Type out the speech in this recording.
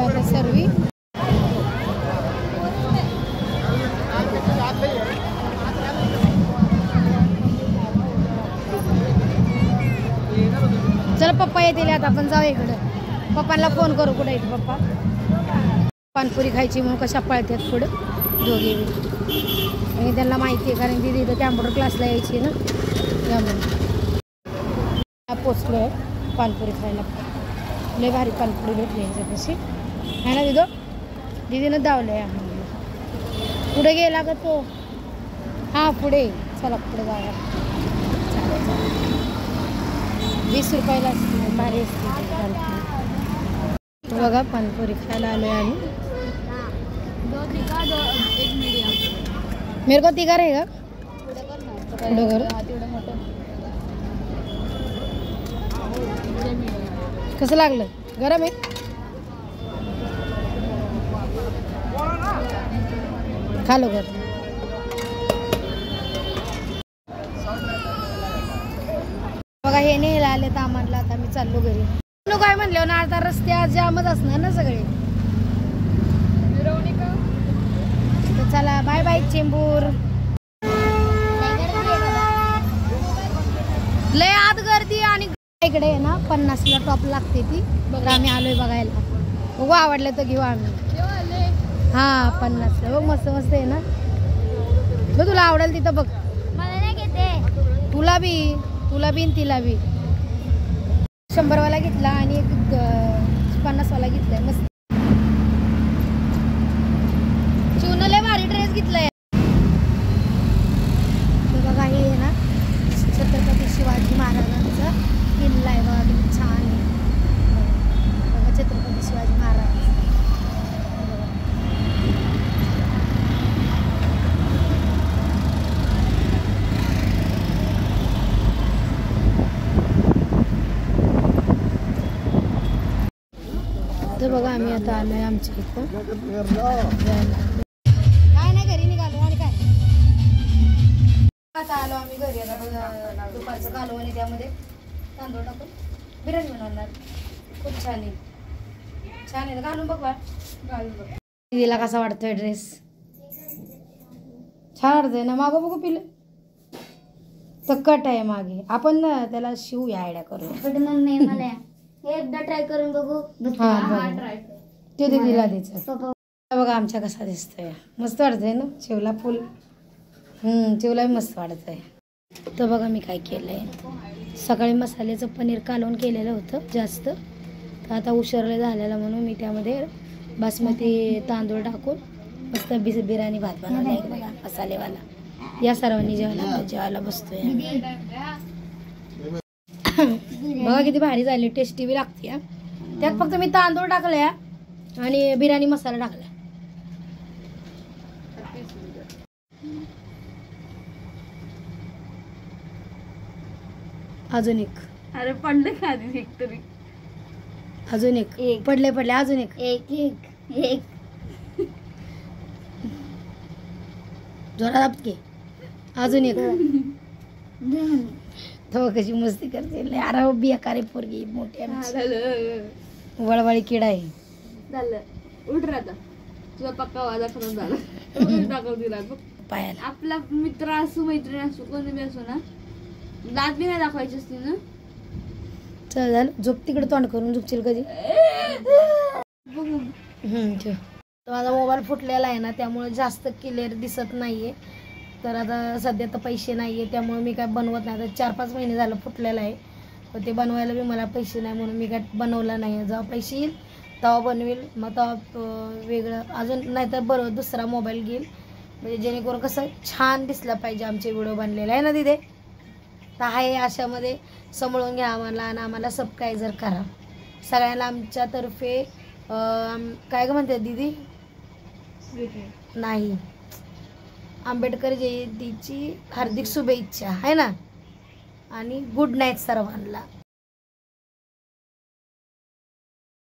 आता सर्वी. चल पप्पा येतील आता, आपण जाऊ इकडं. पप्पांना फोन करू. कुठे येते पप्पा? पानपुरी खायची म्हणून कशा पळतात पुढं दोघे. आणि त्यांना माहिती आहे कारण ती तिथं कॅम्प्युटर क्लासला यायची ना, त्यामुळे पोचलो आहे पानपुरी खायला. लय भारी पानपुरी भेटली याच्यापाशी आहे ना दिदो. दिदीनं धावलं आहे आम्हाला. पुढे गेला का तो? हां पुढे. चला पुढे जाऊया. 20 रुपयाला असते, भारी असते पानपुरी. बघा पानपुरी खायला आलो आहे आम्ही. मेरे को तिघा रे का पुढं घर. कसं लागलं? गरम आहे. खालो घर. बघा हे नेला आले तर आम्हाला. आता मी चाललो घरी. काय म्हणले ना, आता रस्ते आज जामच असणार ना सगळे. तर चला बाय बाय चेंबूर. लय आत गर्दी आणि इकडे आहे ना 50ला टॉप लागते ती. बघा आम्ही आलोय बघायला. बघू आवडलं तर घेऊ आम्ही. हां 50ला बघ. मस्त मस्त आहे ना. बघ तुला आवडेल तिथं बघ. मला नाही घेते. तुला बी तिला बी. 100वाला घेतला आणि एक 50वाला घेतलाय. मस्त. चिवनं लय भारी ड्रेस घेतलाय. बघा हे आहे ना छत्रपती शिवाजी महाराजांचा किल्ला आहे. बघा किती छान आहे. बघा छत्रपती शिवाजी महाराज. तर बघा आम्ही आता आलोय आमच्या इथं. काय नाही घरी निघालो आणि काय आता आलो आम्ही घरी. आता दुपारचं कालवण आहे त्यामध्ये तांदूळ टाकून बिर्याणी बनवणार. खूप छान आहे. छान आहे. घालून बघ बा. घालून बघ. दीदीला कसा वाटतोय ड्रेस? छान वाटतंय ना. मागं बघू पिलं तर कट आहे मागे. आपण ना त्याला शिव या आयडिया करू. एकदा ट्राय करून बघू. ते दीदीला द्यायचं. बघा आमच्या कसा दिसतोय. मस्त वाटतंय ना शिवला फुल. चिवला मस्त वाटतंय. तर बघा मी काय केलंय. सकाळी मसाल्याचं पनीर कालवून केलेलं होतं जास्त. तर आता उशीर झालेला म्हणून मी त्यामध्ये बासमती तांदूळ टाकून मस्त बिर्याणी भात बनवला बघा मसालेवाला. या सर्वांनी जेवायला बसतोय. बघा किती भारी झाली. टेस्टी बी लागते. त्यात फक्त मी तांदूळ टाकले आणि बिर्याणी मसाला टाकला. अजून एक. अरे पडले का आधी एक तरी. अजून एक. पडले अजून एक. एक जोरात आपके. अजून एक. तो कशी मस्ती करते. अरे बेकारी पोरगी मोठी वळवळी किडा आहे. झालं उठ राहता. तुझा पक्का वाजा करून झाला. दाखव दिला पायाला. आपला मित्र असो मैत्रीण असो कोणी बी असो ना दात बी नाही दाखवायची असते ना. चल झालं. झोप तिकडे. तोंड करून झोपशील कधी. ठेव. माझा मोबाईल फुटलेला आहे ना त्यामुळे जास्त क्लिअर दिसत नाहीये. तर आता सध्या तर पैसे नाही आहे त्यामुळे मी काय बनवत नाही. आता 4-5 महिने झालं फुटलेलं आहे. तर ते बनवायला बी मला पैसे नाही म्हणून मी काय बनवलं नाही. जेव्हा पैसे येईल तेव्हा बनवेल. मग तेव्हा वेगळं अजून नाही तर बरं दुसरा मोबाईल घेईल. म्हणजे जेणेकरून कसं छान दिसलं पाहिजे आमचे व्हिडिओ बनलेले आहे ना दिदे. तर आहे अशामध्ये सांभाळून घ्या आम्हाला आणि आम्हाला सबस्क्राईब करा सगळ्यांना आमच्यातर्फे. काय गं म्हणते दीदी? नाही आंबेडकर जयंतीची हार्दिक शुभेच्छा आहे ना. आणि गुड नाईट सर्वांना.